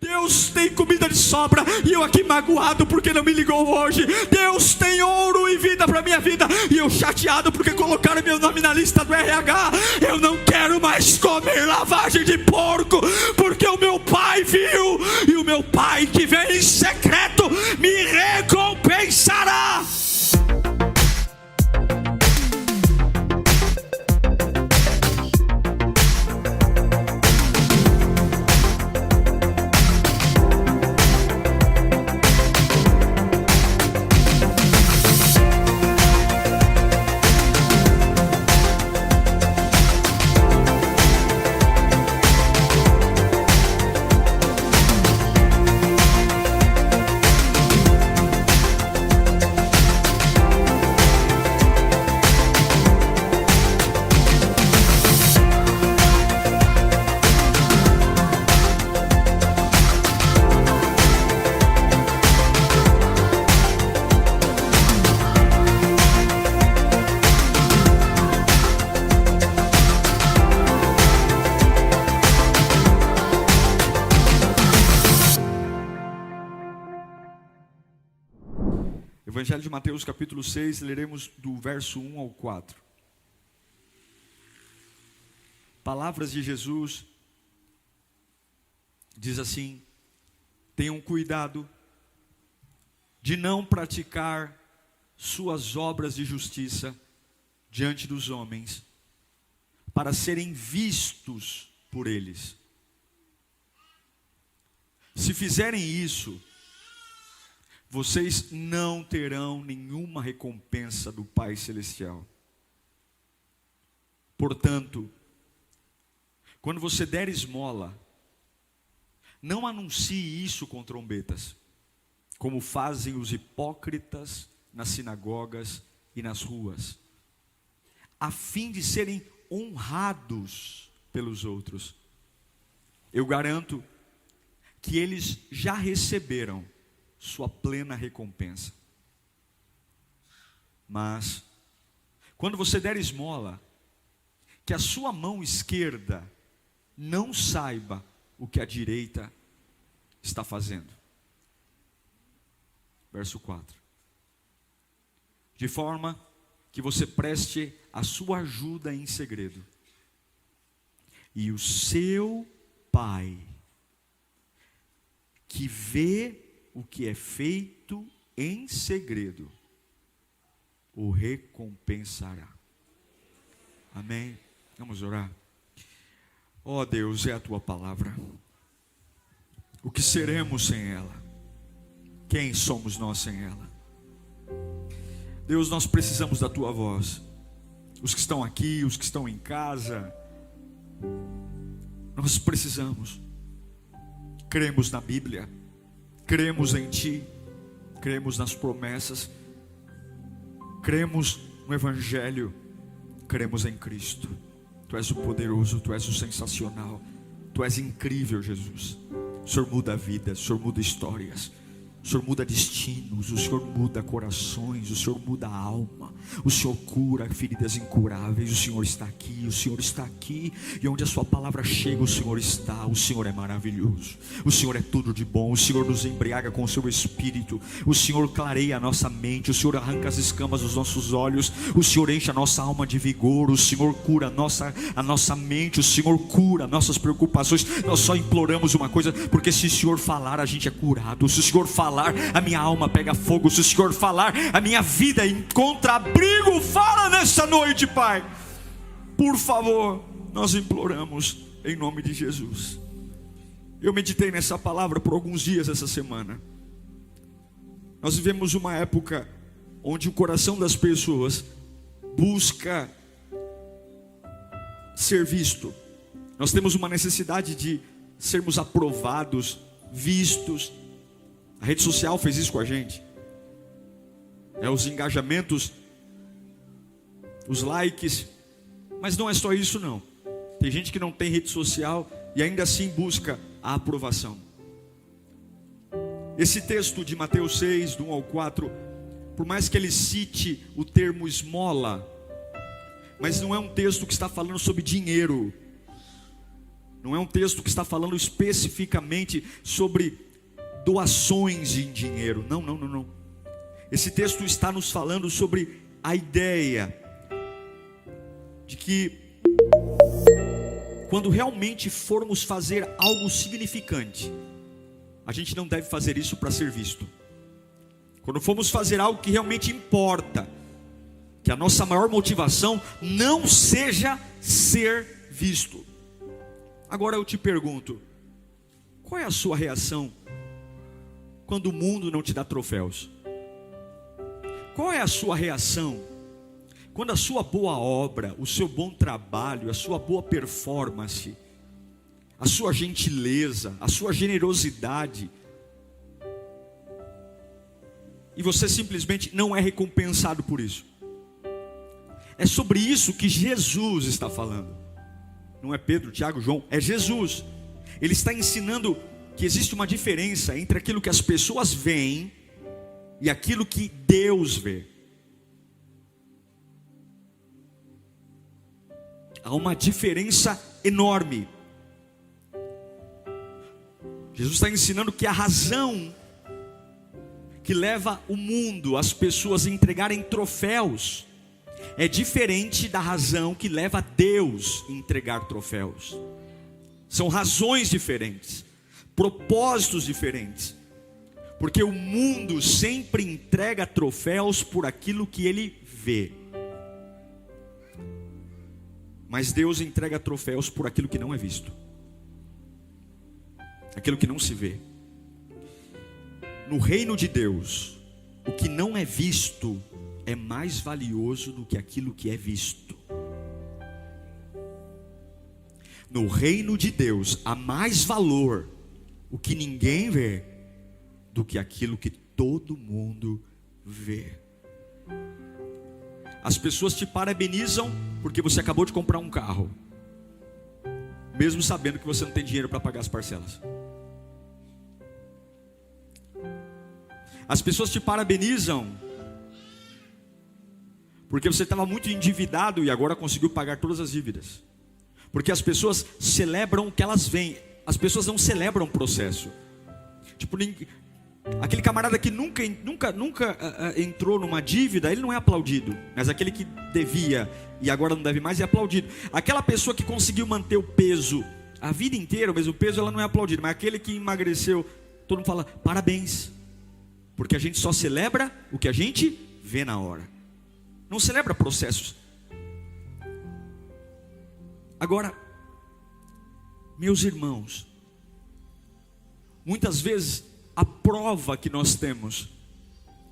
Deus tem comida de sobra e eu aqui magoado porque não me ligou hoje. Deus tem ouro e vida para minha vida e eu chateado porque colocaram meu nome na lista do RH. Eu não quero mais comer lavagem de porco porque o meu pai viu, e o meu pai que vem em secreto me recompensará. Evangelho de Mateus capítulo 6, leremos do verso 1 ao 4. Palavras de Jesus, diz assim: tenham cuidado de não praticar suas obras de justiça diante dos homens, para serem vistos por eles. Se fizerem isso, vocês não terão nenhuma recompensa do Pai Celestial. Portanto, quando você der esmola, não anuncie isso com trombetas, como fazem os hipócritas nas sinagogas e nas ruas, a fim de serem honrados pelos outros. Eu garanto que eles já receberam sua plena recompensa. Mas, quando você der esmola, que a sua mão esquerda não saiba o que a direita está fazendo. Verso 4. De forma que você preste a sua ajuda em segredo, e o seu Pai, que vê o que é feito em segredo, o recompensará. Amém? Vamos orar. Ó Deus, é a tua palavra. O que seremos sem ela? Quem somos nós sem ela? Deus, nós precisamos da tua voz. Os que estão aqui, os que estão em casa, nós precisamos. Cremos na Bíblia, cremos em Ti, cremos nas promessas, cremos no Evangelho, cremos em Cristo. Tu és o poderoso, Tu és o sensacional, Tu és incrível, Jesus. O Senhor muda vidas, o Senhor muda histórias, o Senhor muda destinos, o Senhor muda corações, o Senhor muda a alma, o Senhor cura feridas incuráveis. O Senhor está aqui, o Senhor está aqui, e onde a sua palavra chega, o Senhor está. O Senhor é maravilhoso, o Senhor é tudo de bom, o Senhor nos embriaga com o seu Espírito, o Senhor clareia a nossa mente, o Senhor arranca as escamas dos nossos olhos, o Senhor enche a nossa alma de vigor, o Senhor cura a nossa mente, o Senhor cura nossas preocupações. Nós só imploramos uma coisa, porque se o Senhor falar, a gente é curado. Se o Senhor falar, a minha alma pega fogo. Se o Senhor falar, a minha vida encontra abrigo. Fala nessa noite, Pai, por favor, nós imploramos em nome de Jesus. Eu meditei nessa palavra por alguns dias essa semana. Nós vivemos uma época onde o coração das pessoas busca ser visto. Nós temos uma necessidade de sermos aprovados, vistos. A rede social fez isso com a gente. Os engajamentos, os likes. Mas não é só isso não. Tem gente que não tem rede social e ainda assim busca a aprovação. Esse texto de Mateus 6, do 1 ao 4, por mais que ele cite o termo esmola, mas não é um texto que está falando sobre dinheiro. Não é um texto que está falando especificamente sobre doações em dinheiro. Não. Esse texto está nos falando sobre a ideia de que quando realmente formos fazer algo significante, a gente não deve fazer isso para ser visto. Quando formos fazer algo que realmente importa, que a nossa maior motivação não seja ser visto. Agora eu te pergunto, qual é a sua reação quando o mundo não te dá troféus? Qual é a sua reação quando a sua boa obra, o seu bom trabalho, a sua boa performance, a sua gentileza, a sua generosidade, e você simplesmente não é recompensado por isso? É sobre isso que Jesus está falando. Não é Pedro, Tiago, João, é Jesus. Ele está ensinando que existe uma diferença entre aquilo que as pessoas veem e aquilo que Deus vê. Há uma diferença enorme. Jesus está ensinando que a razão que leva o mundo, as pessoas a entregarem troféus, é diferente da razão que leva Deus a entregar troféus. São razões diferentes, propósitos diferentes. Porque o mundo sempre entrega troféus por aquilo que ele vê, mas Deus entrega troféus por aquilo que não é visto, aquilo que não se vê. No reino de Deus, o que não é visto é mais valioso do que aquilo que é visto. No reino de Deus há mais valor o que ninguém vê do que aquilo que todo mundo vê. As pessoas te parabenizam porque você acabou de comprar um carro, mesmo sabendo que você não tem dinheiro para pagar as parcelas. As pessoas te parabenizam porque você estava muito endividado e agora conseguiu pagar todas as dívidas. Porque as pessoas celebram o que elas veem. As pessoas não celebram o processo. Tipo, aquele camarada que nunca entrou numa dívida, ele não é aplaudido. Mas aquele que devia e agora não deve mais é aplaudido. Aquela pessoa que conseguiu manter o peso a vida inteira, o mesmo peso, ela não é aplaudida. Mas aquele que emagreceu, todo mundo fala parabéns. Porque a gente só celebra o que a gente vê na hora. Não celebra processos. Agora, meus irmãos, muitas vezes a prova que nós temos,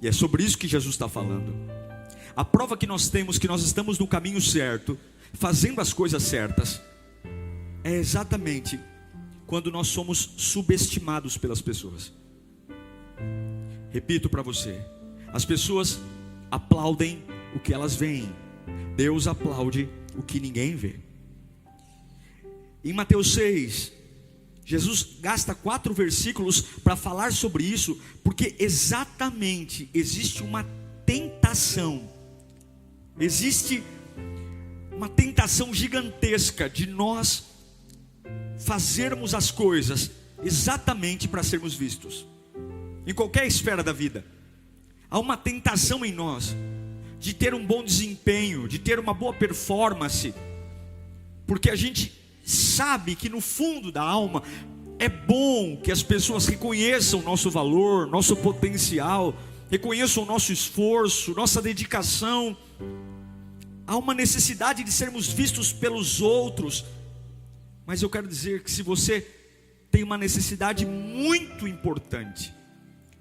e é sobre isso que Jesus está falando, a prova que nós temos que nós estamos no caminho certo, fazendo as coisas certas, é exatamente quando nós somos subestimados pelas pessoas. Repito para você, as pessoas aplaudem o que elas veem, Deus aplaude o que ninguém vê. Em Mateus 6, Jesus gasta 4 versículos para falar sobre isso, porque exatamente existe uma tentação, existe uma tentação gigantesca de nós fazermos as coisas exatamente para sermos vistos. Em qualquer esfera da vida, há uma tentação em nós de ter um bom desempenho, de ter uma boa performance, porque a gente sabe que no fundo da alma é bom que as pessoas reconheçam o nosso valor, nosso potencial, reconheçam o nosso esforço, nossa dedicação. Há uma necessidade de sermos vistos pelos outros, mas eu quero dizer que se você tem uma necessidade muito importante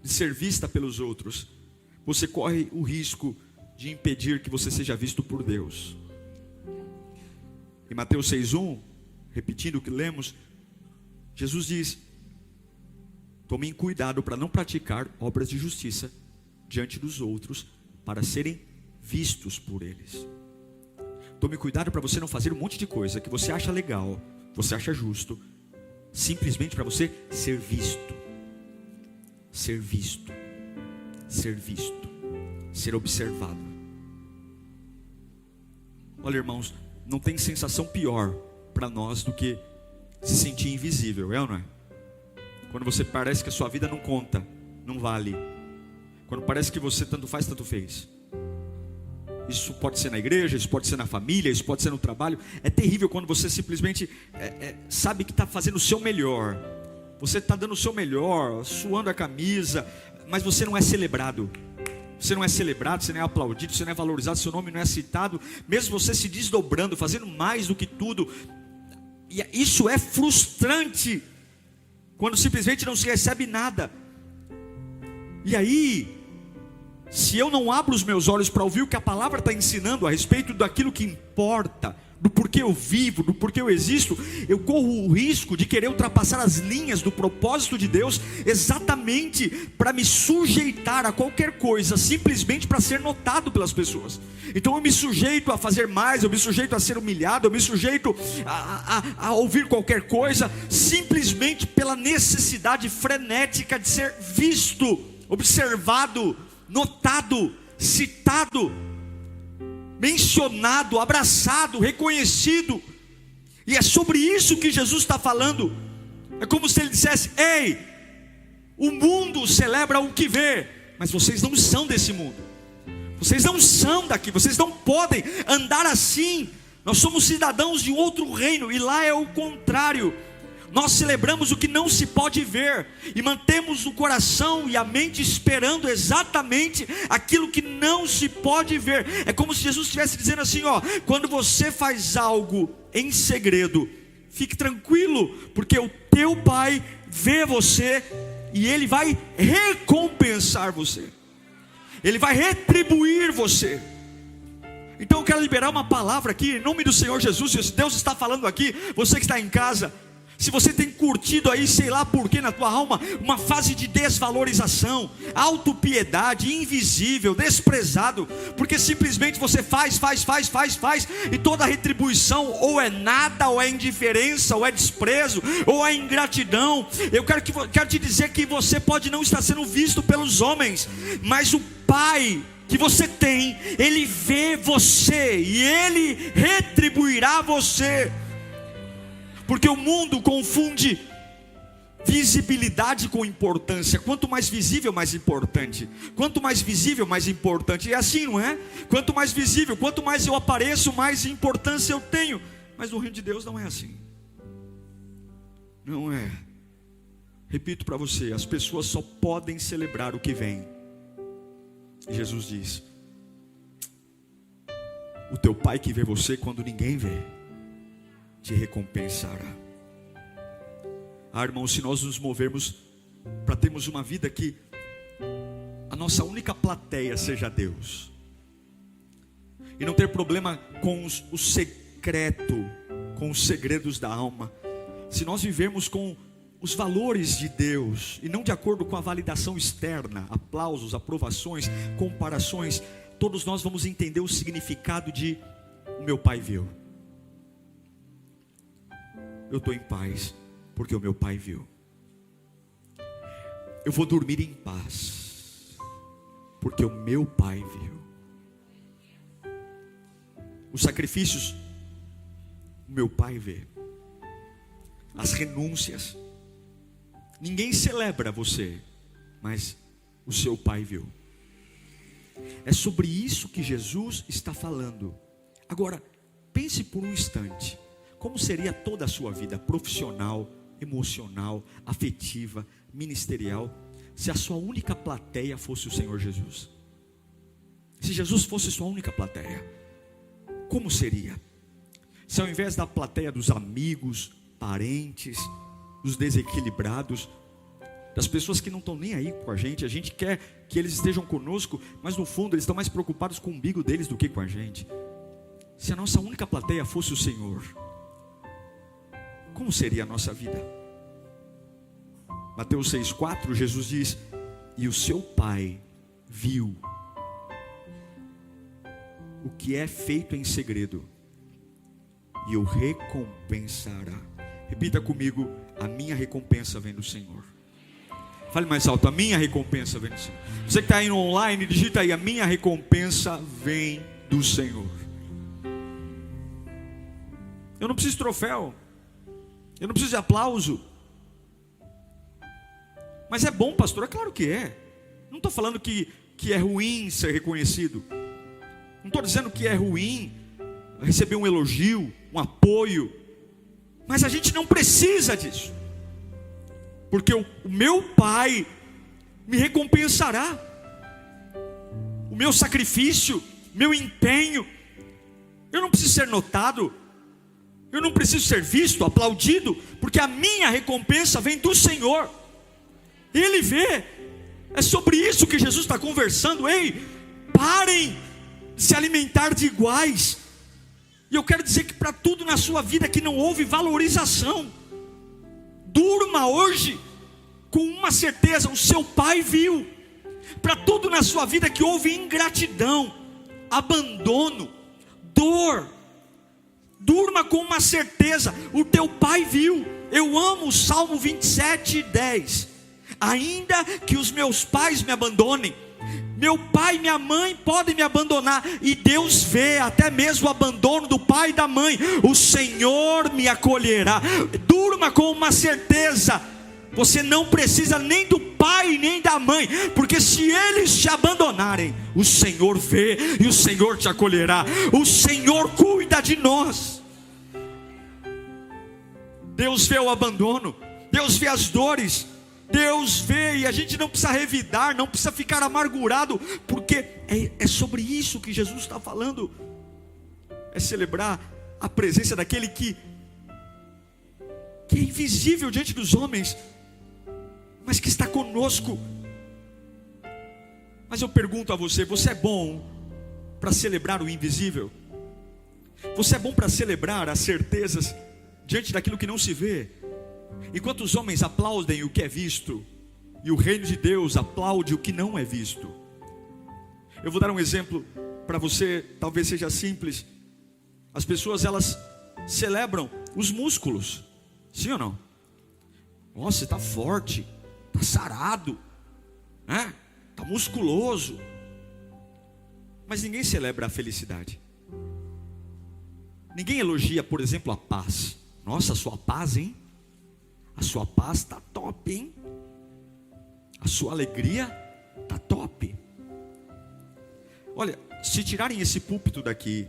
de ser vista pelos outros, você corre o risco de impedir que você seja visto por Deus. Em Mateus 6:1, repetindo o que lemos, Jesus diz: tomem cuidado para não praticar obras de justiça diante dos outros, para serem vistos por eles. Tome cuidado para você não fazer um monte de coisa que você acha legal, você acha justo, simplesmente para você ser visto. Ser visto, ser visto, ser observado. Olha, irmãos, não tem sensação pior para nós do que se sentir invisível, é ou não é? Quando você parece que a sua vida não conta, não vale. Quando parece que você tanto faz, tanto fez. Isso pode ser na igreja, isso pode ser na família, isso pode ser no trabalho. É terrível quando você simplesmente sabe que está fazendo o seu melhor. Você está dando o seu melhor, suando a camisa, mas você não é celebrado. Você não é celebrado, você não é aplaudido, você não é valorizado, seu nome não é citado. Mesmo você se desdobrando, fazendo mais do que tudo. E isso é frustrante, quando simplesmente não se recebe nada. E aí, se eu não abro os meus olhos para ouvir o que a palavra está ensinando a respeito daquilo que importa, do porquê eu vivo, do porquê eu existo, eu corro o risco de querer ultrapassar as linhas do propósito de Deus, exatamente para me sujeitar a qualquer coisa, simplesmente para ser notado pelas pessoas. Então eu me sujeito a fazer mais, eu me sujeito a ser humilhado, eu me sujeito a ouvir qualquer coisa, simplesmente pela necessidade frenética de ser visto, observado, notado, citado, mencionado, abraçado, reconhecido. E é sobre isso que Jesus está falando. É como se ele dissesse: ei, o mundo celebra o que vê, mas vocês não são desse mundo, vocês não são daqui, vocês não podem andar assim. Nós somos cidadãos de um outro reino, e lá é o contrário. Nós celebramos o que não se pode ver, e mantemos o coração e a mente esperando exatamente aquilo que não se pode ver. É como se Jesus estivesse dizendo assim: ó, quando você faz algo em segredo, fique tranquilo, porque o teu Pai vê você, e Ele vai recompensar você, Ele vai retribuir você. Então eu quero liberar uma palavra aqui, em nome do Senhor Jesus. Deus está falando aqui, você que está em casa. Se você tem curtido aí, sei lá por que na tua alma, uma fase de desvalorização, autopiedade, invisível, desprezado, porque simplesmente você faz, e toda a retribuição ou é nada, ou é indiferença, ou é desprezo, ou é ingratidão. Eu quero te dizer que você pode não estar sendo visto pelos homens, mas o Pai que você tem, Ele vê você, e Ele retribuirá você. Porque o mundo confunde visibilidade com importância. Quanto mais visível, mais importante. Quanto mais visível, mais importante. É assim, não é? Quanto mais visível, quanto mais eu apareço, mais importância eu tenho. Mas no reino de Deus não é assim. Não é. Repito para você, as pessoas só podem celebrar o que vem. E Jesus diz: o teu Pai que vê você quando ninguém vê, te recompensará. Irmão, se nós nos movermos para termos uma vida que a nossa única plateia seja Deus, e não ter problema com o secreto, com os segredos da alma, se nós vivermos com os valores de Deus, e não de acordo com a validação externa, aplausos, aprovações, comparações, todos nós vamos entender o significado de: o meu Pai viu. Eu estou em paz, porque o meu Pai viu. Eu vou dormir em paz, porque o meu Pai viu. Os sacrifícios, o meu Pai vê. As renúncias, ninguém celebra você, mas o seu Pai viu. É sobre isso que Jesus está falando. Agora, pense por um instante. Como seria toda a sua vida profissional, emocional, afetiva, ministerial, se a sua única plateia fosse o Senhor Jesus? Se Jesus fosse sua única plateia, como seria? Se ao invés da plateia dos amigos, parentes, dos desequilibrados, das pessoas que não estão nem aí com a gente quer que eles estejam conosco, mas no fundo eles estão mais preocupados com o umbigo deles do que com a gente. Se a nossa única plateia fosse o Senhor, como seria a nossa vida? Mateus 6,4, Jesus diz: e o seu Pai viu o que é feito em segredo, e o recompensará. Repita comigo: a minha recompensa vem do Senhor. Fale mais alto: a minha recompensa vem do Senhor. Você que está aí no online, digita aí: a minha recompensa vem do Senhor. Eu não preciso de troféu, Eu não preciso de aplauso. Mas é bom, pastor? É claro que é. Não estou falando que é ruim ser reconhecido. Não estou dizendo que é ruim receber um elogio, um apoio. Mas a gente não precisa disso. Porque o meu Pai me recompensará. O meu sacrifício, meu empenho. Eu não preciso ser notado. Eu não preciso ser visto, aplaudido. Porque a minha recompensa vem do Senhor. Ele vê. É sobre isso que Jesus está conversando. Ei, parem de se alimentar de iguais. E eu quero dizer que para tudo na sua vida que não houve valorização, durma hoje com uma certeza: o seu Pai viu. Para tudo na sua vida que houve ingratidão, abandono, dor, durma com uma certeza: o teu Pai viu. Eu amo o Salmo 27:10. Ainda que os meus pais me abandonem, meu pai e minha mãe podem me abandonar, e Deus vê até mesmo o abandono do pai e da mãe. O Senhor me acolherá. Durma com uma certeza: você não precisa nem do pai nem da mãe, porque se eles te abandonarem, o Senhor vê e o Senhor te acolherá. O Senhor cuida de nós. Deus vê o abandono, Deus vê as dores, Deus vê, e a gente não precisa revidar, não precisa ficar amargurado, porque é sobre isso que Jesus está falando. É celebrar a presença daquele que é invisível diante dos homens, mas que está conosco. Mas eu pergunto a você: você é bom para celebrar o invisível? Você é bom para celebrar as certezas diante daquilo que não se vê? Enquanto os homens aplaudem o que é visto, e o reino de Deus aplaude o que não é visto. Eu vou dar um exemplo para você, talvez seja simples. As pessoas, elas celebram os músculos, sim ou não? Nossa, você está forte, está sarado, né? Está musculoso. Mas ninguém celebra a felicidade. Ninguém elogia, por exemplo, a paz. Nossa, a sua paz, hein? A sua paz está top, hein? A sua alegria está top. Olha, se tirarem esse púlpito daqui,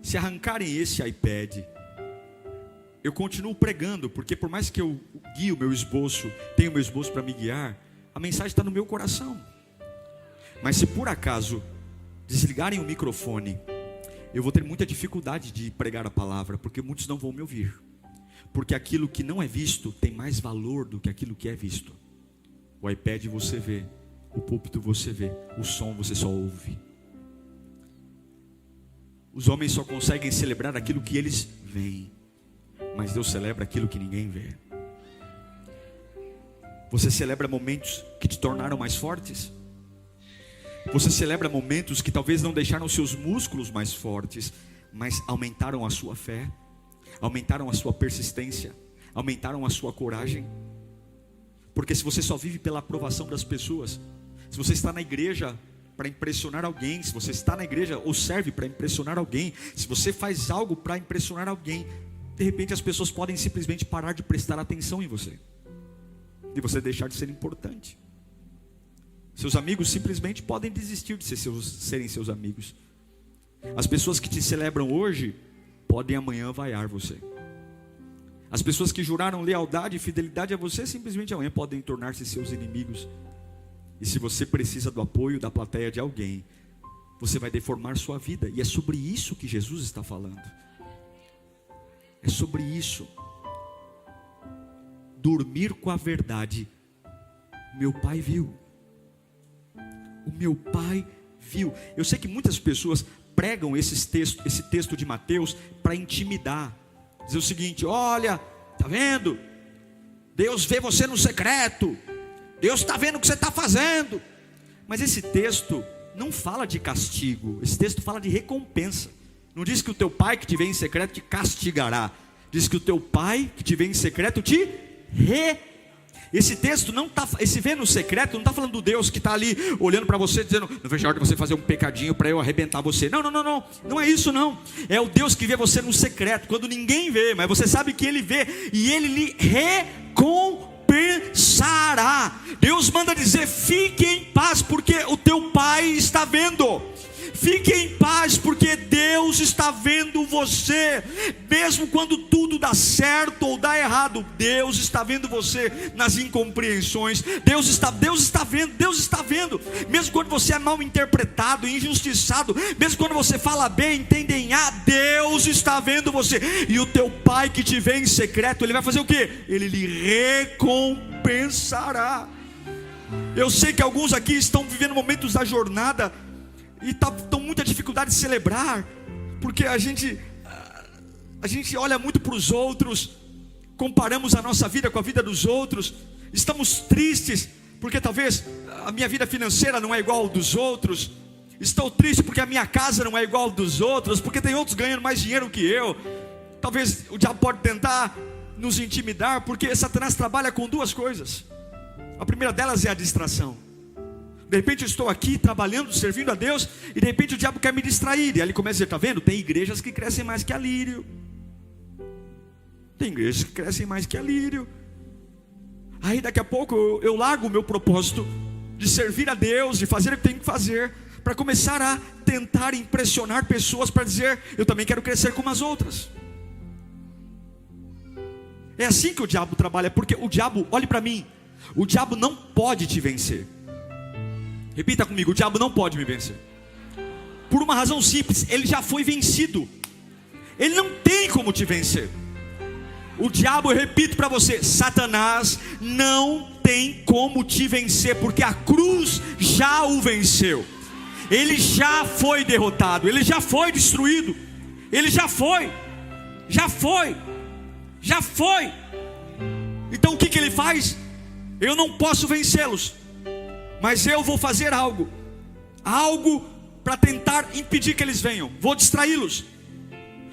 se arrancarem esse iPad, eu continuo pregando, porque por mais que eu guie o meu esboço, tenho o meu esboço para me guiar, a mensagem está no meu coração. Mas se por acaso desligarem o microfone, eu vou ter muita dificuldade de pregar a palavra, porque muitos não vão me ouvir. Porque aquilo que não é visto tem mais valor do que aquilo que é visto. O iPad você vê, o púlpito você vê, o som você só ouve. Os homens só conseguem celebrar aquilo que eles veem, mas Deus celebra aquilo que ninguém vê. Você celebra momentos que te tornaram mais fortes? Você celebra momentos que talvez não deixaram seus músculos mais fortes, mas aumentaram a sua fé, aumentaram a sua persistência, aumentaram a sua coragem? Porque se você só vive pela aprovação das pessoas, se você está na igreja para impressionar alguém, se você está na igreja ou serve para impressionar alguém, se você faz algo para impressionar alguém, de repente as pessoas podem simplesmente parar de prestar atenção em você, e você deixar de ser importante. Seus amigos simplesmente podem desistir de serem seus amigos. As pessoas que te celebram hoje podem amanhã vaiar você. As pessoas que juraram lealdade e fidelidade a você, simplesmente amanhã podem tornar-se seus inimigos. E se você precisa do apoio da plateia de alguém, você vai deformar sua vida. E é sobre isso que Jesus está falando. É sobre isso. Dormir com a verdade. Meu Pai viu. O meu Pai viu. Eu sei que muitas pessoas pregam esse texto de Mateus para intimidar. Dizer o seguinte: olha, tá vendo? Deus vê você no secreto. Deus está vendo o que você está fazendo. Mas esse texto não fala de castigo. Esse texto fala de recompensa. Não diz que o teu pai que te vê em secreto te castigará. Diz que o teu pai que te vê em secreto te Esse texto não está, esse ver no secreto não está falando do Deus que está ali olhando para você dizendo, não vejo a hora de você fazer um pecadinho para eu arrebentar você. Não, não é isso não. É o Deus que vê você no secreto, quando ninguém vê, mas você sabe que Ele vê e Ele lhe recompensará. Deus manda dizer, fique em paz porque o teu Pai está vendo. Fique em paz porque Deus está vendo você. Mesmo quando tudo dá certo ou dá errado, Deus está vendo você nas incompreensões. Deus está vendo. Mesmo quando você é mal interpretado, injustiçado, mesmo quando você fala bem, entendem Deus está vendo você. E o teu Pai que te vê em secreto, Ele vai fazer o quê? Ele lhe recompensará. Eu sei que alguns aqui estão vivendo momentos da jornada e estão muita dificuldade de celebrar, porque a gente olha muito para os outros, comparamos a nossa vida com a vida dos outros, estamos tristes, porque talvez a minha vida financeira não é igual ao dos outros, estou triste porque a minha casa não é igual ao dos outros, porque tem outros ganhando mais dinheiro que eu. Talvez o diabo pode tentar nos intimidar, porque Satanás trabalha com duas coisas. A primeira delas é a distração. De repente eu estou aqui trabalhando, servindo a Deus, e de repente o diabo quer me distrair. E aí ele começa a dizer, está vendo? Tem igrejas que crescem mais que a lírio. Tem igrejas que crescem mais que a lírio. Aí daqui a pouco eu largo o meu propósito de servir a Deus, de fazer o que tenho que fazer, para começar a tentar impressionar pessoas, para dizer, eu também quero crescer como as outras. É assim que o diabo trabalha, porque o diabo, olhe para mim, o diabo não pode te vencer. Repita comigo, o diabo não pode me vencer. Por uma razão simples, ele já foi vencido. Ele não tem como te vencer. O diabo, eu repito para você, Satanás não tem como te vencer, porque a cruz já o venceu. Ele já foi derrotado, ele já foi destruído. Ele já foi. Então o que ele faz? Eu não posso vencê-los, mas eu vou fazer algo para tentar impedir que eles venham. Vou distraí-los.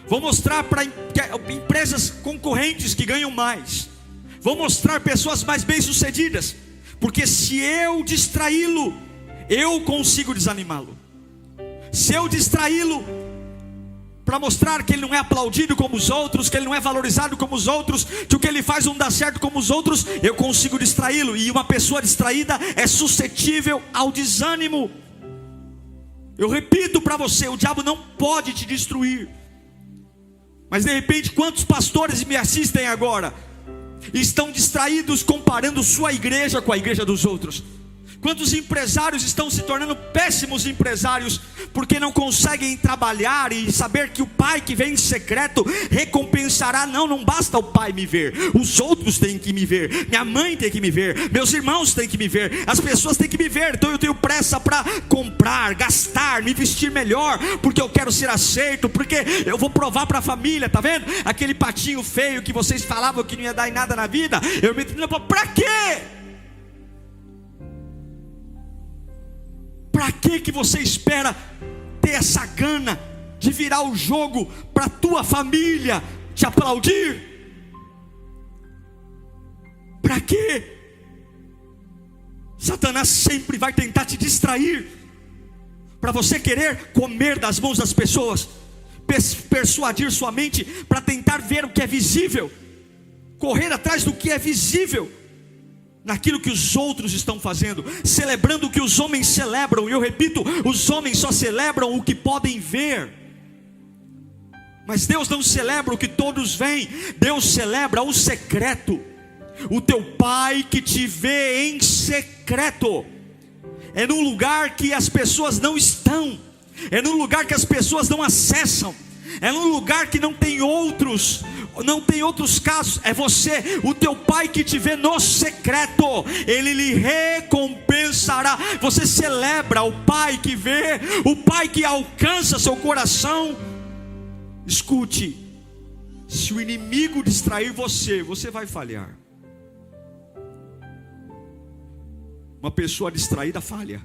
Vou mostrar para empresas concorrentes que ganham mais. Vou mostrar pessoas mais bem-sucedidas. Porque se eu distraí-lo, eu consigo desanimá-lo. Se eu distraí-lo, para mostrar que ele não é aplaudido como os outros, que ele não é valorizado como os outros, que o que ele faz não dá certo como os outros, eu consigo distraí-lo. E uma pessoa distraída é suscetível ao desânimo. Eu repito para você, o diabo não pode te destruir. Mas de repente, quantos pastores me assistem agora estão distraídos comparando sua igreja com a igreja dos outros? Quantos empresários estão se tornando péssimos empresários porque não conseguem trabalhar e saber que o Pai que vem em secreto recompensará? Não basta o Pai me ver, os outros têm que me ver, minha mãe tem que me ver, meus irmãos têm que me ver, as pessoas têm que me ver. Então eu tenho pressa para comprar, gastar, me vestir melhor, porque eu quero ser aceito, porque eu vou provar para a família, tá vendo? Aquele patinho feio que vocês falavam que não ia dar em nada na vida, eu me para quê? Para que você espera ter essa gana de virar o jogo para a tua família te aplaudir? Para quê? Satanás sempre vai tentar te distrair, para você querer comer das mãos das pessoas, persuadir sua mente para tentar ver o que é visível, correr atrás do que é visível, naquilo que os outros estão fazendo, celebrando o que os homens celebram. E eu repito, os homens só celebram o que podem ver, mas Deus não celebra o que todos veem. Deus celebra o secreto. O teu Pai que te vê em secreto é num lugar que as pessoas não estão, é num lugar que as pessoas não acessam, é num lugar que não tem outros casos. É você, o teu Pai que te vê no secreto, Ele lhe recompensará. Você celebra o Pai que vê, o Pai que alcança seu coração. Escute, se o inimigo distrair você, você vai falhar. Uma pessoa distraída falha.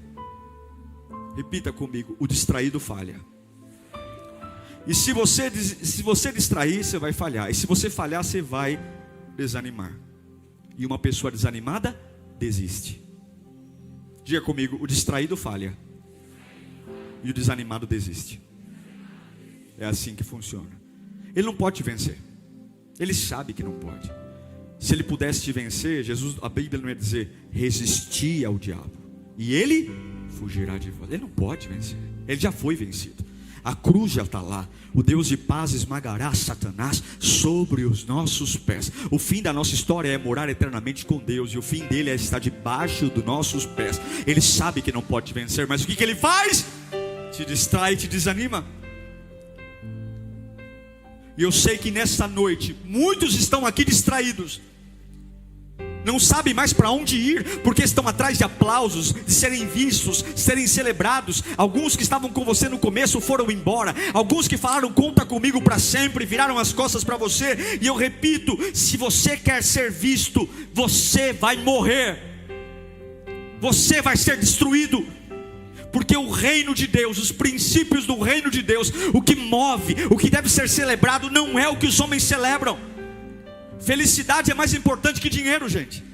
Repita comigo, o distraído falha. E se você distrair, você vai falhar. E se você falhar, você vai desanimar. E uma pessoa desanimada desiste. Diga comigo: o distraído falha e o desanimado desiste. É assim que funciona. Ele não pode te vencer. Ele sabe que não pode. Se ele pudesse te vencer, Jesus, a Bíblia não ia dizer: resisti ao diabo e ele fugirá de vós. Ele não pode vencer. Ele já foi vencido. A cruz já está lá. O Deus de paz esmagará Satanás sobre os nossos pés. O fim da nossa história é morar eternamente com Deus, e o fim dele é estar debaixo dos nossos pés. Ele sabe que não pode te vencer, mas o que ele faz? Te distrai, te desanima. E eu sei que nessa noite muitos estão aqui distraídos, não sabem mais para onde ir, porque estão atrás de aplausos, de serem vistos, serem celebrados. Alguns que estavam com você no começo foram embora. Alguns que falaram: conta comigo para sempre, viraram as costas para você. E eu repito: se você quer ser visto, você vai morrer. Você vai ser destruído. Porque o reino de Deus, os princípios do reino de Deus, o que move, o que deve ser celebrado, não é o que os homens celebram. Felicidade é mais importante que dinheiro, gente.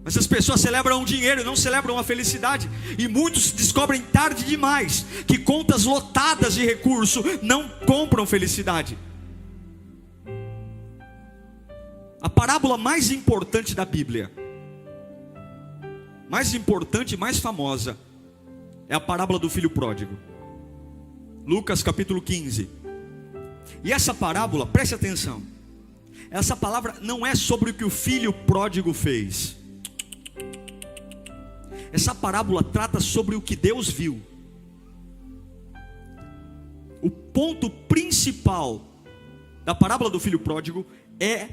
Mas as pessoas celebram o dinheiro e não celebram a felicidade. E muitos descobrem tarde demais que contas lotadas de recurso não compram felicidade. A parábola mais importante da Bíblia, mais importante e mais famosa, é a parábola do filho pródigo. Lucas capítulo 15. E essa parábola, preste atenção, essa palavra não é sobre o que o filho pródigo fez. Essa parábola trata sobre o que Deus viu. O ponto principal da parábola do filho pródigo é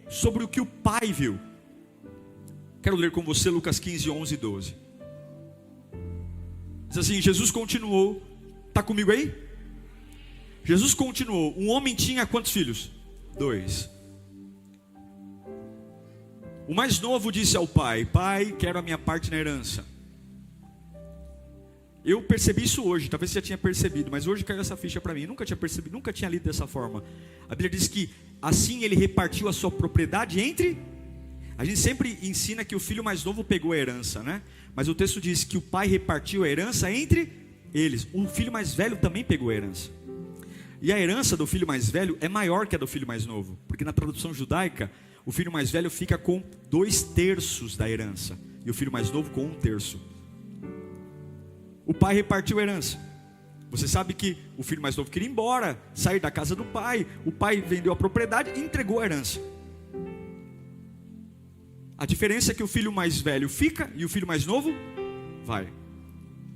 sobre o que o pai viu. Quero ler com você Lucas 15, 11 e 12. Diz assim: Jesus continuou. Está comigo aí? Jesus continuou. Um homem tinha quantos filhos? 2. O mais novo disse ao pai: pai, quero a minha parte na herança. Eu percebi isso hoje, talvez você já tinha percebido, mas hoje caiu essa ficha para mim. Eu nunca tinha percebido, nunca tinha lido dessa forma. A Bíblia diz que assim ele repartiu a sua propriedade entre... A gente sempre ensina que o filho mais novo pegou a herança, né? Mas o texto diz que o pai repartiu a herança entre eles. O filho mais velho também pegou a herança. E a herança do filho mais velho é maior que a do filho mais novo, porque na tradução judaica, o filho mais velho fica com 2/3 da herança, e o filho mais novo com 1/3. O pai repartiu a herança. Você sabe que o filho mais novo queria ir embora, sair da casa do pai. O pai vendeu a propriedade e entregou a herança. A diferença é que o filho mais velho fica e o filho mais novo vai.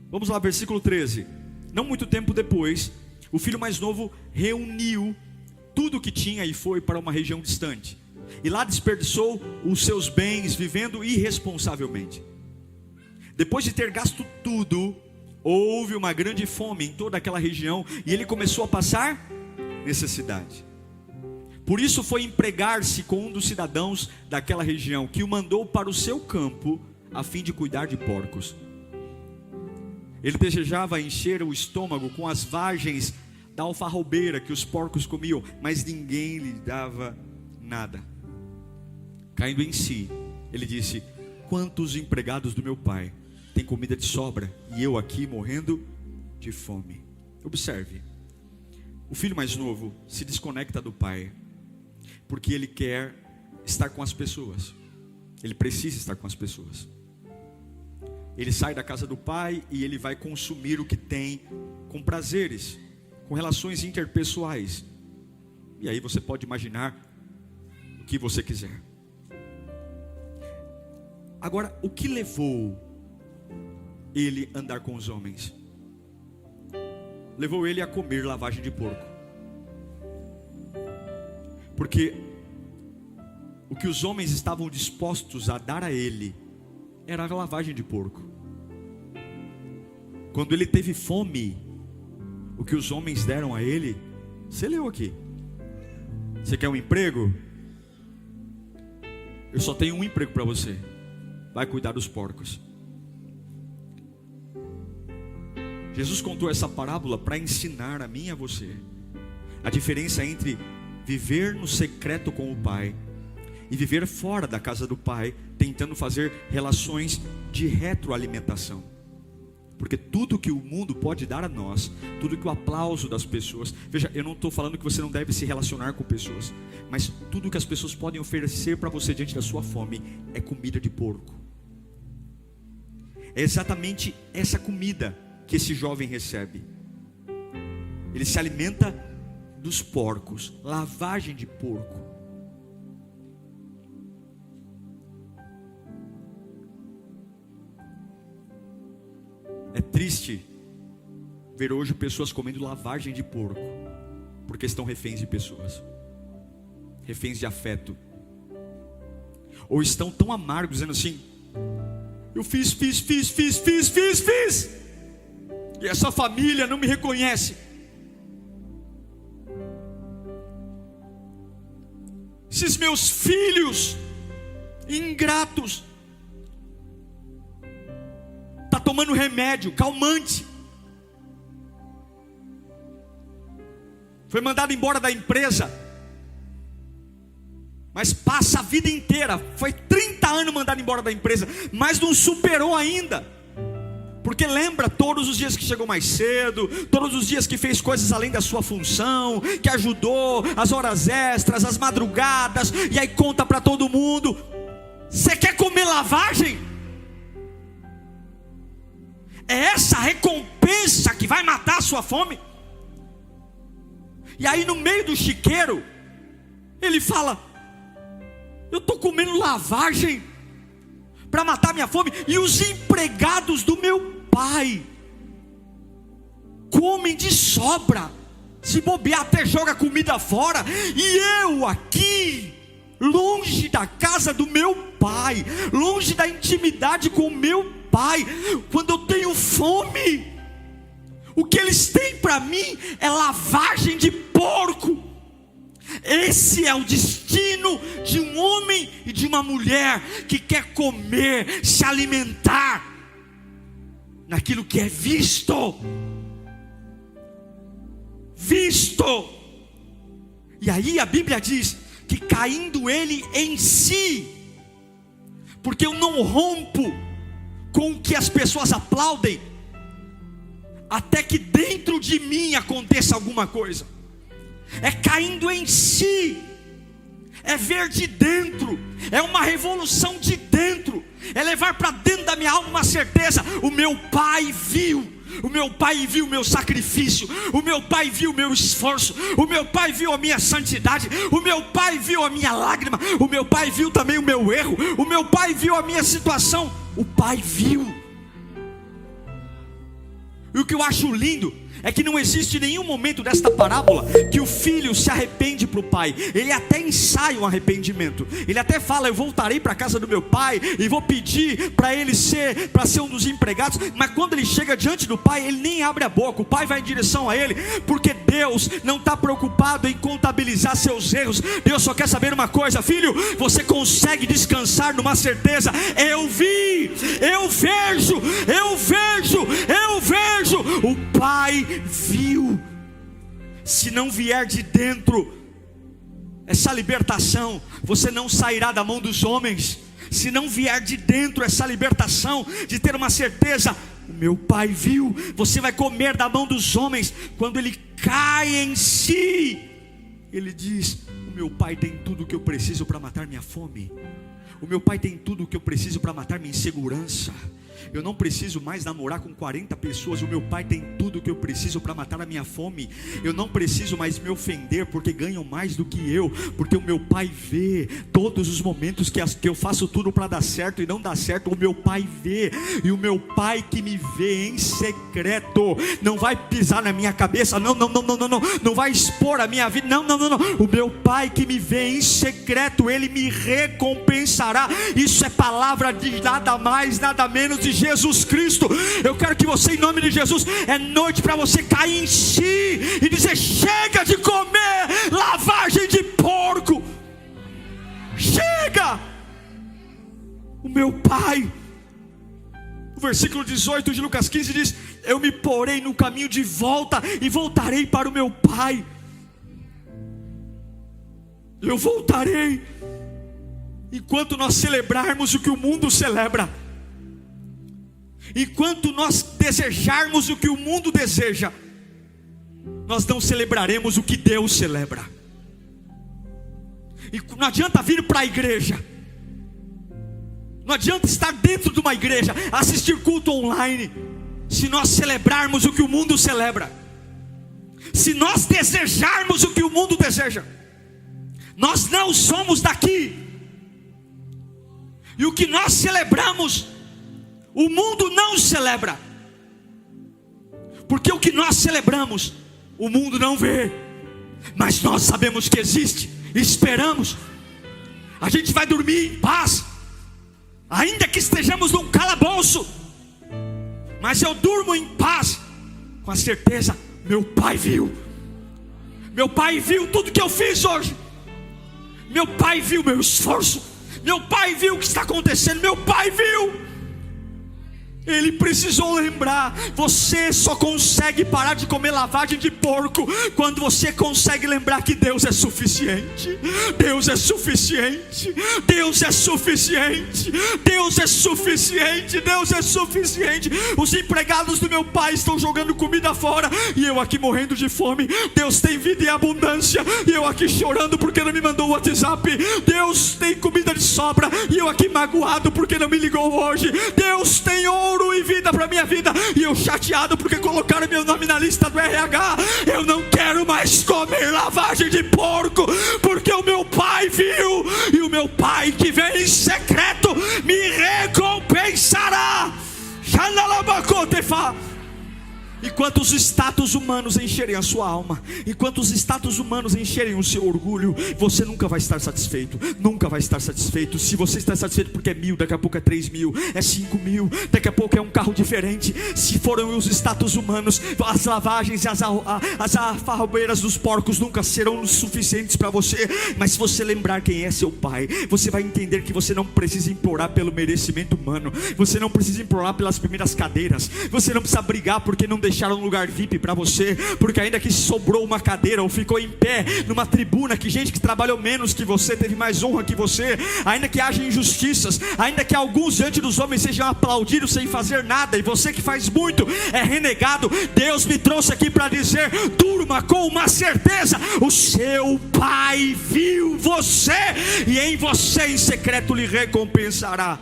Vamos lá, versículo 13. Não muito tempo depois, o filho mais novo reuniu tudo o que tinha e foi para uma região distante. E lá desperdiçou os seus bens, vivendo irresponsavelmente. Depois de ter gasto tudo, houve uma grande fome em toda aquela região, e ele começou a passar necessidade. Por isso foi empregar-se com um dos cidadãos daquela região, que o mandou para o seu campo, a fim de cuidar de porcos. Ele desejava encher o estômago com as vagens da alfarrobeira que os porcos comiam, mas ninguém lhe dava nada. Caindo em si, ele disse: quantos empregados do meu pai têm comida de sobra, e eu aqui morrendo de fome. Observe, o filho mais novo se desconecta do pai, porque ele quer estar com as pessoas. Ele precisa estar com as pessoas. Ele sai da casa do pai e ele vai consumir o que tem, com prazeres, com relações interpessoais. E aí você pode imaginar o que você quiser. Agora, o que levou ele a andar com os homens? Levou ele a comer lavagem de porco. Porque o que os homens estavam dispostos a dar a ele era a lavagem de porco. Quando ele teve fome, o que os homens deram a ele, você leu aqui. Você quer um emprego? Eu só tenho um emprego para você. Vai cuidar dos porcos. Jesus contou essa parábola para ensinar a mim e a você a diferença entre viver no secreto com o Pai e viver fora da casa do Pai, tentando fazer relações de retroalimentação. Porque tudo que o mundo pode dar a nós, tudo que o aplauso das pessoas, veja, eu não estou falando que você não deve se relacionar com pessoas, mas tudo que as pessoas podem oferecer para você diante da sua fome é comida de porco. É exatamente essa comida que esse jovem recebe. Ele se alimenta dos porcos, lavagem de porco. É triste ver hoje pessoas comendo lavagem de porco, porque estão reféns de pessoas, reféns de afeto, ou estão tão amargos, dizendo assim: eu fiz, e essa família não me reconhece. Esses meus filhos ingratos, está tomando remédio, calmante, foi mandado embora da empresa, mas passa a vida inteira, foi 30 anos mandado embora da empresa, mas não superou ainda, porque lembra todos os dias que chegou mais cedo, todos os dias que fez coisas além da sua função, que ajudou, as horas extras, as madrugadas, e aí conta para todo mundo. Você quer comer lavagem? É essa recompensa que vai matar a sua fome? E aí no meio do chiqueiro, ele fala: eu estou comendo lavagem para matar minha fome, e os empregados do meu pai comem de sobra, se bobear até joga comida fora, e eu aqui, longe da casa do meu pai, longe da intimidade com o meu pai, quando eu tenho fome, o que eles têm para mim é lavagem de porco. Esse é o destino de um homem e de uma mulher que quer comer, se alimentar naquilo que é visto. E aí a Bíblia diz que caindo ele em si, porque eu não rompo com o que as pessoas aplaudem, até que dentro de mim aconteça alguma coisa. É caindo em si, é ver de dentro, é uma revolução de dentro, é levar para dentro da minha alma uma certeza: o meu pai viu, o meu pai viu o meu sacrifício, o meu pai viu o meu esforço, o meu pai viu a minha santidade, o meu pai viu a minha lágrima, o meu pai viu também o meu erro, o meu pai viu a minha situação, o pai viu. E o que eu acho lindo é que não existe nenhum momento desta parábola que o filho se arrepende para o pai. Ele até ensaia um arrependimento, ele até fala: eu voltarei para a casa do meu pai e vou pedir para ele para ser um dos empregados. Mas quando ele chega diante do pai, ele nem abre a boca. O pai vai em direção a ele, porque Deus não está preocupado em contabilizar seus erros. Deus só quer saber uma coisa: filho, você consegue descansar numa certeza: eu vi, eu vejo, o pai viu. Se não vier de dentro essa libertação, você não sairá da mão dos homens. Se não vier de dentro essa libertação de ter uma certeza: o meu pai viu, você vai comer da mão dos homens. Quando ele cai em si, ele diz: o meu pai tem tudo o que eu preciso para matar minha fome. O meu pai tem tudo o que eu preciso para matar minha insegurança. Eu não preciso mais namorar com 40 pessoas. O meu pai tem tudo o que eu preciso para matar a minha fome. Eu não preciso mais me ofender porque ganham mais do que eu, porque o meu pai vê todos os momentos que eu faço tudo para dar certo e não dá certo. O meu pai vê, e o meu pai que me vê em secreto não vai pisar na minha cabeça, não vai expor a minha vida, não. O meu pai que me vê em secreto, ele me recompensará. Isso é palavra de nada mais, nada menos de Jesus Cristo. Eu quero que você, em nome de Jesus, é noite para você cair em si e dizer: chega de comer lavagem de porco, chega. O meu pai, o versículo 18 de Lucas 15 diz: eu me porei no caminho de volta e voltarei para o meu pai. Eu voltarei. enquanto nós celebrarmos o que o mundo celebra, enquanto nós desejarmos o que o mundo deseja, nós não celebraremos o que Deus celebra. E não adianta vir para a igreja, não adianta estar dentro de uma igreja, assistir culto online, se nós celebrarmos o que o mundo celebra, se nós desejarmos o que o mundo deseja. Nós não somos daqui, e o que nós celebramos, o mundo não celebra, porque o que nós celebramos, o mundo não vê, mas nós sabemos que existe, esperamos. A gente vai dormir em paz, ainda que estejamos num calabouço, mas eu durmo em paz, com a certeza, meu Pai viu. Meu Pai viu tudo que eu fiz hoje. Meu Pai viu meu esforço. Meu Pai viu o que está acontecendo. Meu Pai viu. Ele precisou lembrar. Você só consegue parar de comer lavagem de porco quando você consegue lembrar que Deus é suficiente. Deus é suficiente. Deus é suficiente. Deus é suficiente. Deus é suficiente. Os empregados do meu pai estão jogando comida fora, e eu aqui morrendo de fome. Deus tem vida em abundância, e eu aqui chorando porque não me mandou o WhatsApp. Deus tem comida de sobra, e eu aqui magoado porque não me ligou hoje. Deus tem ouro e vida para minha vida, e eu chateado porque colocaram meu nome na lista do RH. Eu não quero mais comer lavagem de porco, porque o meu Pai viu, e o meu Pai que vem em secreto me recompensará. Enquanto os status humanos encherem a sua alma, enquanto os status humanos encherem o seu orgulho, você nunca vai estar satisfeito. Nunca vai estar satisfeito. Se você está satisfeito porque é 1.000, daqui a pouco é 3.000, é 5.000, daqui a pouco é um carro diferente. Se foram os status humanos, as lavagens e as alfarrobeiras dos porcos nunca serão suficientes para você. Mas se você lembrar quem é seu Pai, você vai entender que você não precisa implorar pelo merecimento humano. Você não precisa implorar pelas primeiras cadeiras. Você não precisa brigar porque não deixaram um lugar VIP para você, porque ainda que sobrou uma cadeira ou ficou em pé numa tribuna, que gente que trabalhou menos que você teve mais honra que você, ainda que haja injustiças, ainda que alguns diante dos homens sejam aplaudidos sem fazer nada, e você que faz muito é renegado, Deus me trouxe aqui para dizer: durma com uma certeza, o seu Pai viu você, e em você em secreto lhe recompensará.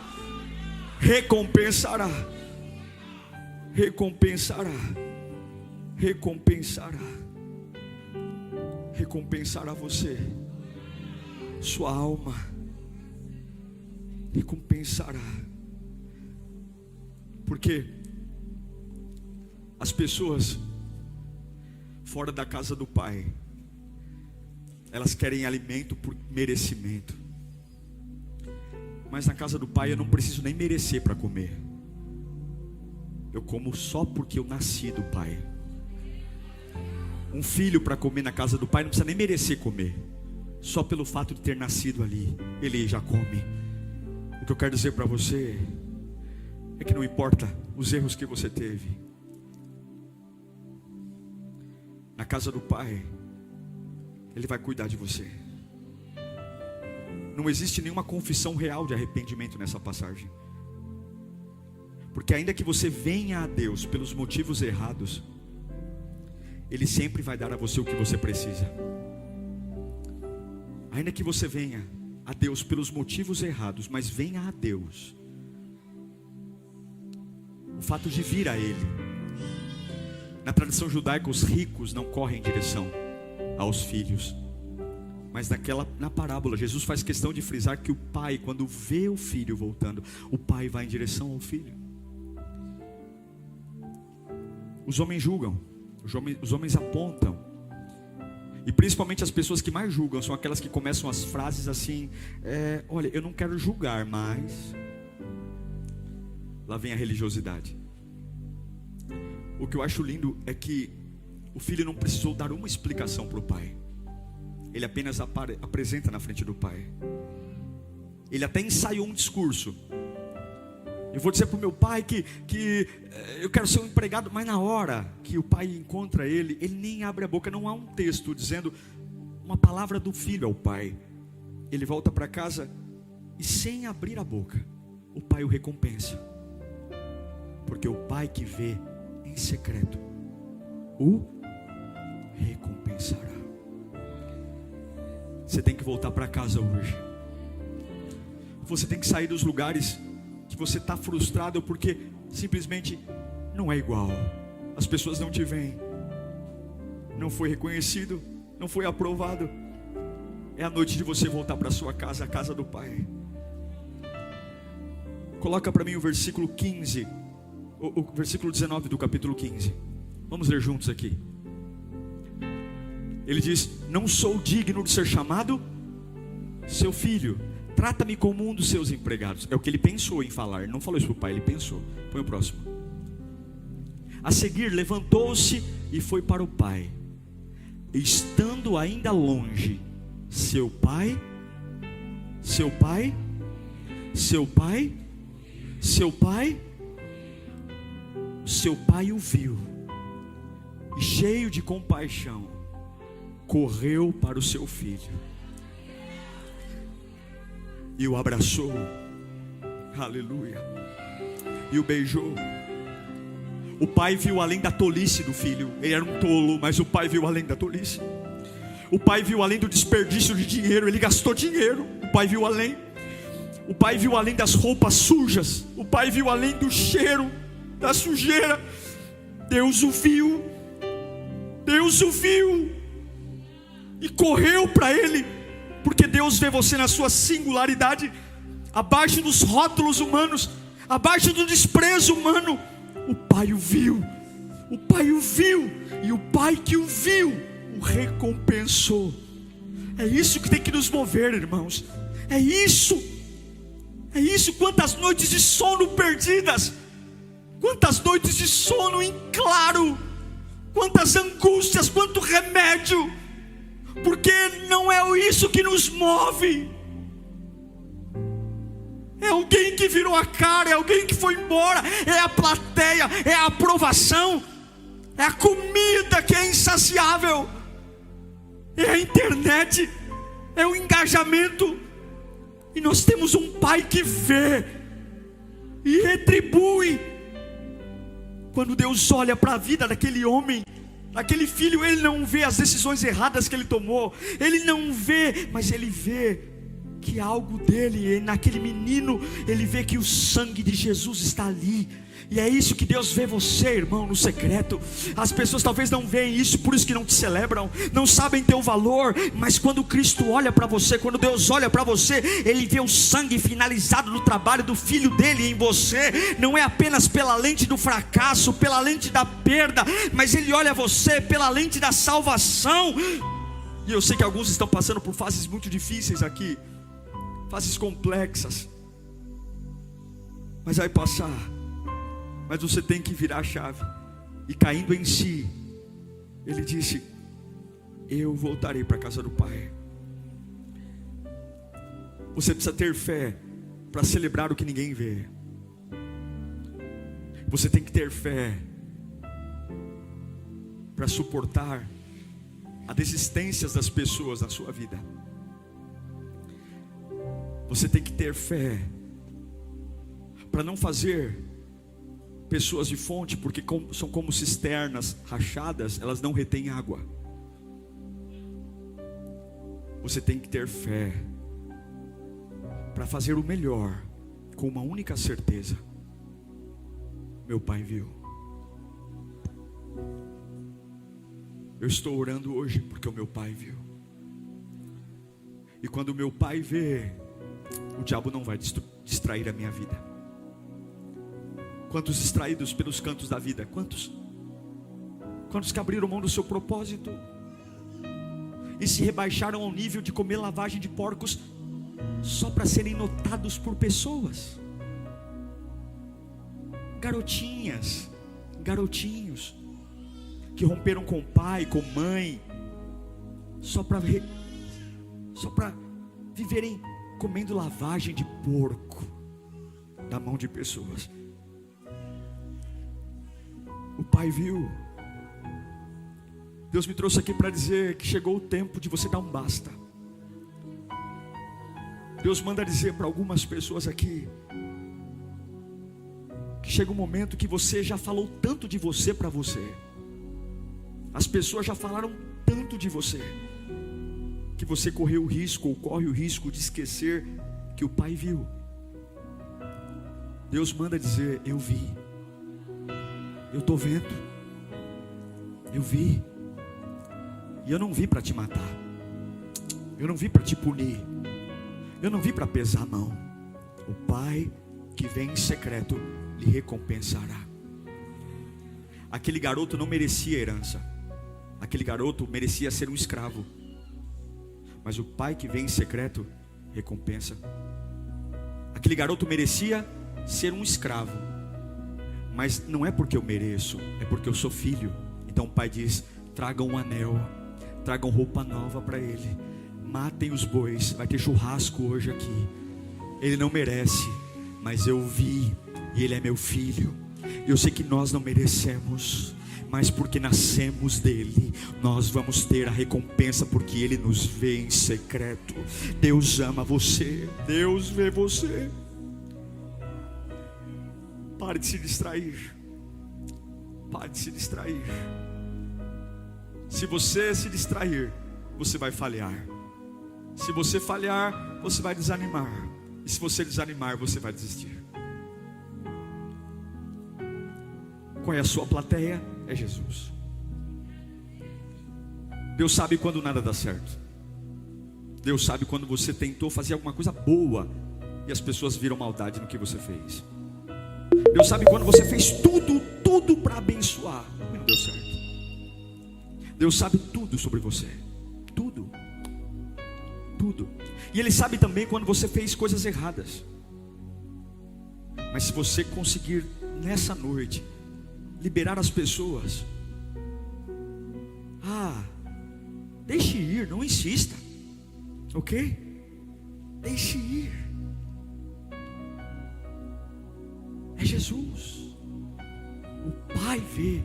Recompensará. Recompensará. Recompensará. Recompensará você, sua alma. Recompensará. Porque as pessoas fora da casa do Pai, elas querem alimento por merecimento. Mas na casa do Pai eu não preciso nem merecer para comer. Eu como só porque eu nasci do Pai. Um filho para comer na casa do Pai não precisa nem merecer comer. Só pelo fato de ter nascido ali, ele já come. O que eu quero dizer para você é que não importa os erros que você teve, na casa do Pai, Ele vai cuidar de você. Não existe nenhuma confissão real de arrependimento nessa passagem. Porque ainda que você venha a Deus pelos motivos errados, Ele sempre vai dar a você o que você precisa. Ainda que você venha a Deus pelos motivos errados, mas venha a Deus. O fato de vir a Ele. Na tradição judaica, os ricos não correm em direção aos filhos. Mas na parábola, Jesus faz questão de frisar que o pai, quando vê o filho voltando, o pai vai em direção ao filho. Os homens julgam, os homens apontam. E principalmente as pessoas que mais julgam são aquelas que começam as frases assim: olha, eu não quero julgar, mas... Lá vem a religiosidade. O que eu acho lindo é que o filho não precisou dar uma explicação para o pai. Ele apenas apresenta na frente do pai. Ele até ensaiou um discurso. Eu vou dizer para o meu pai que eu quero ser um empregado. Mas na hora que o pai encontra ele, ele nem abre a boca. Não há um texto dizendo uma palavra do filho ao pai. Ele volta para casa e sem abrir a boca, o pai o recompensa. Porque o pai que vê em secreto o recompensará. Você tem que voltar para casa hoje. Você tem que sair dos lugares que você está frustrado porque simplesmente não é igual. As pessoas não te veem, não foi reconhecido, não foi aprovado. É a noite de você voltar para sua casa, a casa do Pai. Coloca para mim o versículo 15, o versículo 19 do capítulo 15. Vamos ler juntos aqui. Ele diz: não sou digno de ser chamado seu filho, trata-me como um dos seus empregados. É o que ele pensou em falar, ele não falou isso para o pai, ele pensou. Põe o próximo. A seguir levantou-se e foi para o pai. Estando ainda longe, seu pai o viu, e cheio de compaixão, correu para o seu filho e o abraçou, aleluia, e o beijou. O pai viu além da tolice do filho. Ele era um tolo, mas o pai viu além da tolice. O pai viu além do desperdício de dinheiro. Ele gastou dinheiro. O pai viu além. O pai viu além das roupas sujas. O pai viu além do cheiro, da sujeira. Deus o viu. Deus o viu e correu para ele, porque Deus vê você na sua singularidade, abaixo dos rótulos humanos, abaixo do desprezo humano. O pai o viu, o pai o viu, e o pai que o viu o recompensou. É isso que tem que nos mover, irmãos. É isso. Quantas noites de sono perdidas, quantas noites de sono em claro, quantas angústias, quanto remédio, porque não é isso que nos move. É alguém que virou a cara, é alguém que foi embora, é a plateia, é a aprovação, é a comida que é insaciável, é a internet, é o engajamento. E nós temos um pai que vê e retribui. Quando Deus olha para a vida daquele homem, daquele filho, Ele não vê as decisões erradas que ele tomou, Ele não vê, mas Ele vê que algo dele, naquele menino, Ele vê que o sangue de Jesus está ali. E é isso que Deus vê você, irmão, no secreto. As pessoas talvez não veem isso, por isso que não te celebram, não sabem teu valor. Mas quando Cristo olha para você, quando Deus olha para você, Ele vê o sangue finalizado no trabalho do Filho dele em você. Não é apenas pela lente do fracasso, pela lente da perda, mas Ele olha você pela lente da salvação. E eu sei que alguns estão passando por fases muito difíceis aqui, fases complexas, mas vai passar. Mas você tem que virar a chave. E caindo em si, Ele disse: eu voltarei para a casa do Pai. Você precisa ter fé para celebrar o que ninguém vê. Você tem que ter fé para suportar as desistências das pessoas na sua vida. Você tem que ter fé para não fazer pessoas de fonte, porque são como cisternas rachadas, elas não retêm água. Você tem que ter fé para fazer o melhor, com uma única certeza: meu Pai viu. Eu estou orando hoje porque o meu Pai viu. E quando o meu Pai vê, o diabo não vai distrair a minha vida. Quantos distraídos pelos cantos da vida? Quantos que abriram mão do seu propósito e se rebaixaram ao nível de comer lavagem de porcos só para serem notados por pessoas? Garotinhas, garotinhos que romperam com o pai, com mãe, só para viverem comendo lavagem de porco da mão de pessoas. O Pai viu. Deus me trouxe aqui para dizer que chegou o tempo de você dar um basta. Deus manda dizer para algumas pessoas aqui que chega um momento que você já falou tanto de você para você, as pessoas já falaram tanto de você, que você correu o risco, ou corre o risco de esquecer que o Pai viu. Deus manda dizer: eu vi, eu estou vendo, eu vi, e eu não vim para te matar, eu não vim para te punir, eu não vim para pesar a mão. O Pai que vem em secreto lhe recompensará. Aquele garoto não merecia herança, aquele garoto merecia ser um escravo, mas o Pai que vem em secreto recompensa. Aquele garoto merecia ser um escravo, mas não é porque eu mereço, é porque eu sou filho. Então o Pai diz: tragam um anel, tragam roupa nova para ele, matem os bois, vai ter churrasco hoje aqui. Ele não merece, mas eu vi, e ele é meu filho. Eu sei que nós não merecemos, mas porque nascemos dele, nós vamos ter a recompensa, porque ele nos vê em secreto. Deus ama você, Deus vê você. Pare de se distrair, pare de se distrair. Se você se distrair, você vai falhar. Se você falhar, você vai desanimar. E se você desanimar, você vai desistir. Qual é a sua plateia? É Jesus. Deus sabe quando nada dá certo. Deus sabe quando você tentou fazer alguma coisa boa e as pessoas viram maldade no que você fez. Deus sabe quando você fez tudo para abençoar e não deu certo. Deus sabe tudo sobre você, tudo. E Ele sabe também quando você fez coisas erradas. Mas se você conseguir nessa noite liberar as pessoas, deixe ir, não insista, ok? Deixe ir. É Jesus. O Pai vê.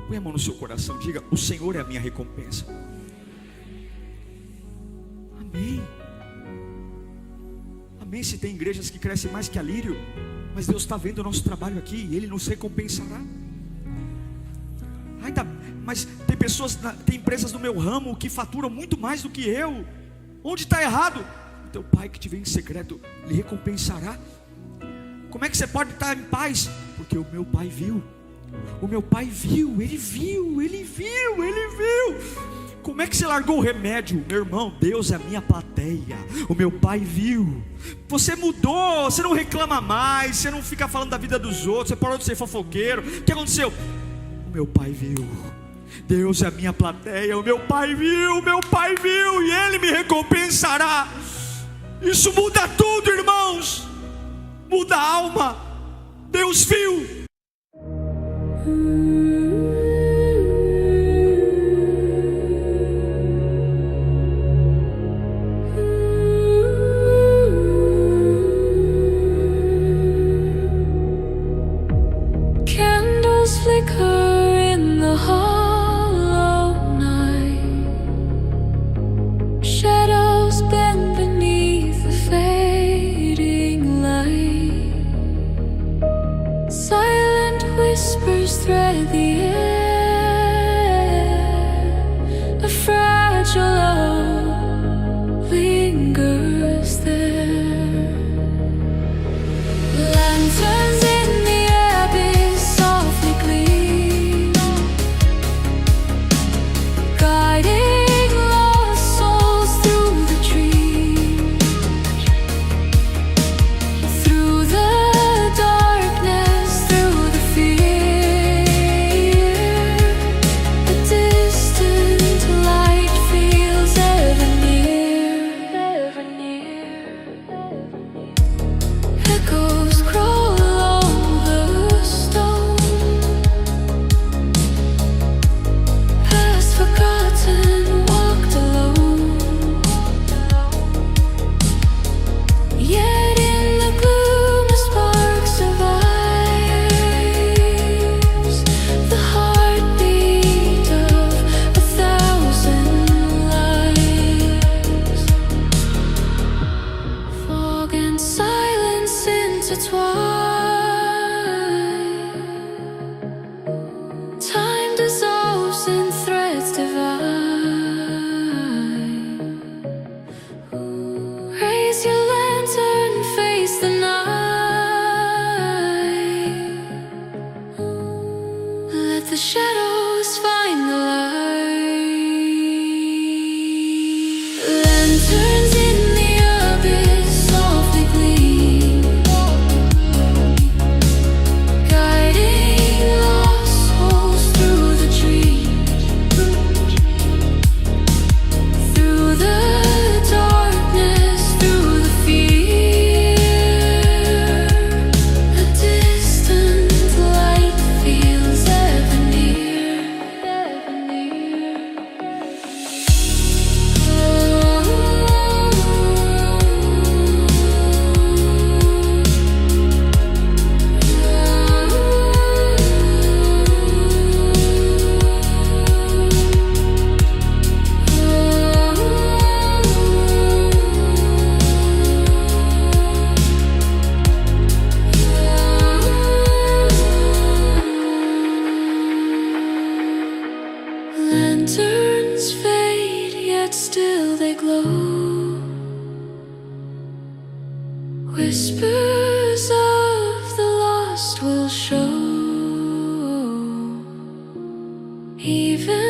Põe a mão no seu coração, diga: o Senhor é a minha recompensa. Amém. Amém. Se tem igrejas que crescem mais que a Lírio, mas Deus está vendo o nosso trabalho aqui e Ele nos recompensará. Mas tem pessoas, tem empresas no meu ramo que faturam muito mais do que eu. Onde está errado? O teu Pai que te vem em secreto lhe recompensará. Como é que você pode estar em paz? Porque o meu Pai viu. O meu Pai viu, Ele viu. Como é que você largou o remédio? Meu irmão, Deus é a minha plateia. O meu Pai viu. Você mudou, você não reclama mais, você não fica falando da vida dos outros, você parou de ser fofoqueiro. O que aconteceu? O meu Pai viu. Deus é a minha plateia. O meu Pai viu, e Ele me recompensará. Isso muda tudo, irmãos. Muda a alma. Deus viu. Candles flicker in the hollow night. Shadows bend beneath the fading light. Silent whispers thread the air. A fragile love lingers there. Lanterns in the abyss softly gleam, guiding lost souls through the dream. Through the darkness, through the fear, lost will show, even